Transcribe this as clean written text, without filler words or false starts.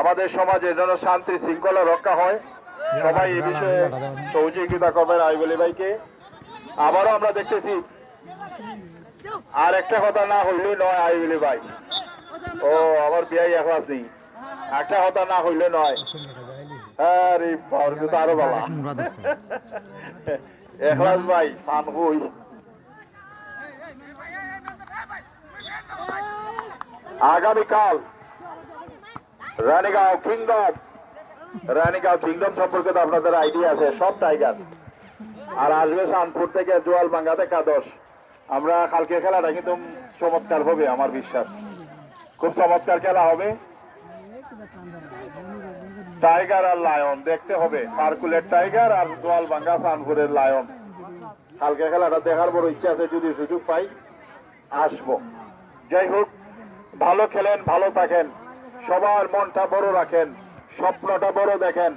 আমাদের সমাজে যেন শান্তি শৃঙ্খলা রক্ষা হয়, সবাই এই বিষয়ে সহযোগিতা করবেন আইবলি ভাইকে। আবারও আমরা দেখতেছি, আর একটা কথা না হইলে নয় আইবলি ভাই, ও আমার বিয়াই এখলাস নেই, একটা কথা না হইলে নয়। আরে তো আরো ভালো এখলাস ভাই পান হই। আগামীকাল রানীগাঁও কিংডম সম্পর্কে তো আপনাদের আইডিয়া আছে, সব টাইগার। আর আসবে চাঁদপুর থেকে জোয়াল বাঙ্গা থেকে একাদশ। আমরা কালকে খেলাটা কিন্তু চমৎকার হবে, আমার বিশ্বাস খুব চমৎকার খেলা হবে। টাইগার আর লায়ন দেখতে হবে, পার্কুলের টাইগার আর জোয়াল বাঙ্গা চাঁদপুরের লায়ন। কালকে খেলাটা দেখার বড় ইচ্ছা আছে, যদি সুযোগ পাই আসবো। যাই হোক, ভালো খেলেন, ভালো থাকেন, সবার মনটা বড় রাখেন, স্বপ্নটা বড় দেখেন।